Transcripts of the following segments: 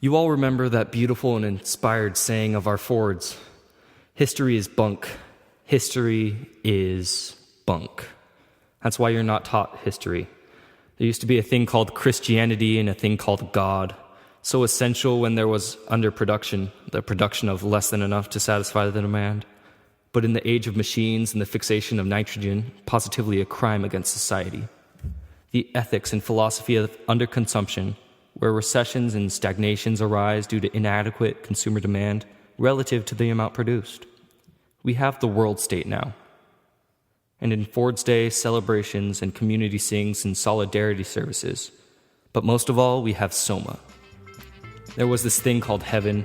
You all remember that beautiful and inspired saying of our Fords, history is bunk. History is bunk. That's why you're not taught history. There used to be a thing called Christianity and a thing called God, so essential when there was underproduction, the production of less than enough to satisfy the demand. But in the age of machines and the fixation of nitrogen, positively a crime against society. The ethics and philosophy of underconsumption, where recessions and stagnations arise due to inadequate consumer demand relative to the amount produced. We have the world state now. And in Ford's Day, celebrations and community sings and solidarity services. But most of all, we have Soma. There was this thing called heaven,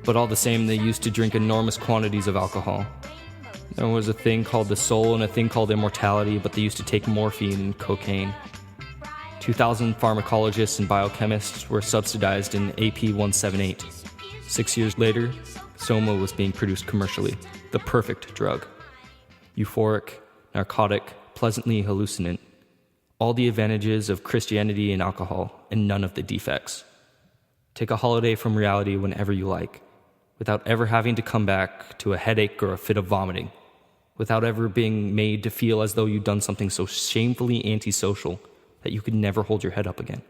but all the same, they used to drink enormous quantities of alcohol. There was a thing called the soul and a thing called immortality, but they used to take morphine and cocaine. 2,000 pharmacologists and biochemists were subsidized in AP 178. 6 years later, Soma was being produced commercially, the perfect drug. Euphoric, narcotic, pleasantly hallucinant. All the advantages of Christianity and alcohol, and none of the defects. Take a holiday from reality whenever you like, without ever having to come back to a headache or a fit of vomiting, without ever being made to feel as though you'd done something so shamefully antisocial that you could never hold your head up again.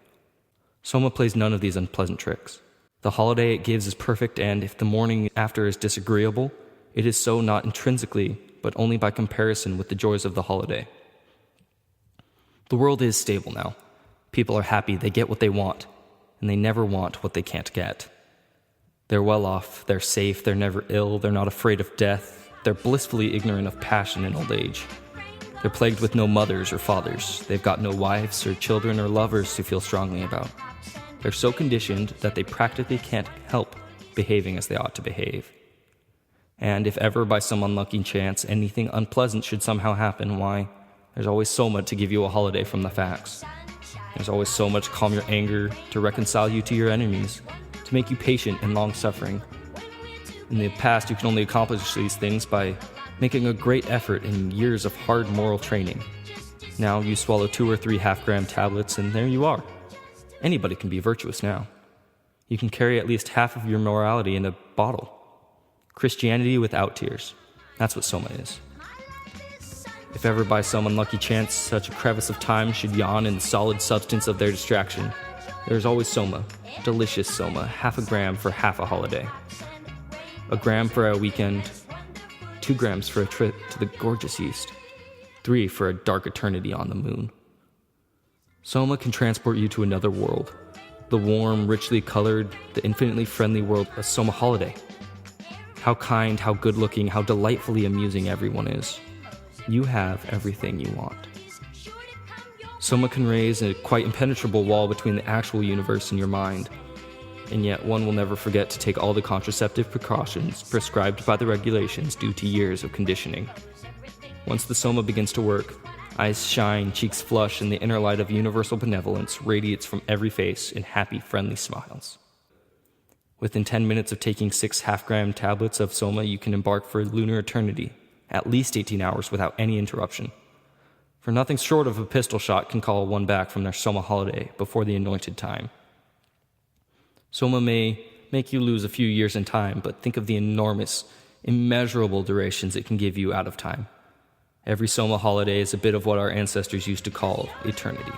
Soma plays none of these unpleasant tricks. The holiday it gives is perfect, and if the morning after is disagreeable, it is so not intrinsically, but only by comparison with the joys of the holiday. The world is stable now. People are happy, they get what they want, and they never want what they can't get. They're well off, they're safe, they're never ill, they're not afraid of death, they're blissfully ignorant of passion in old age. They're plagued with no mothers or fathers, they've got no wives or children or lovers to feel strongly about. They're so conditioned that they practically can't help behaving as they ought to behave. And if ever by some unlucky chance anything unpleasant should somehow happen, why, there's always Soma to give you a holiday from the facts. There's always Soma to calm your anger, to reconcile you to your enemies, to make you patient and long-suffering. In the past, you can only accomplish these things by making a great effort and years of hard moral training. Now you swallow 2 or 3 half-gram tablets and there you are. Anybody can be virtuous now. You can carry at least half of your morality in a bottle. Christianity without tears. That's what Soma is. If ever by some unlucky chance such a crevice of time should yawn in the solid substance of their distraction, there is always Soma, delicious Soma, half a gram for half a holiday. A gram for a weekend, 2 grams for a trip to the gorgeous East, 3 for a dark eternity on the moon. Soma can transport you to another world, the warm, richly colored, the infinitely friendly world of Soma holiday. How kind, how good-looking, how delightfully amusing everyone is. You have everything you want. Soma can raise a quite impenetrable wall between the actual universe and your mind, and yet one will never forget to take all the contraceptive precautions prescribed by the regulations due to years of conditioning. Once the Soma begins to work, eyes shine, cheeks flush, and the inner light of universal benevolence radiates from every face in happy, friendly smiles. Within 10 minutes of taking 6 half-gram tablets of Soma, you can embark for lunar eternity, at least 18 hours without any interruption. For nothing short of a pistol shot can call one back from their Soma holiday before the anointed time. Soma may make you lose a few years in time, but think of the enormous, immeasurable durations it can give you out of time. Every Soma holiday is a bit of what our ancestors used to call eternity.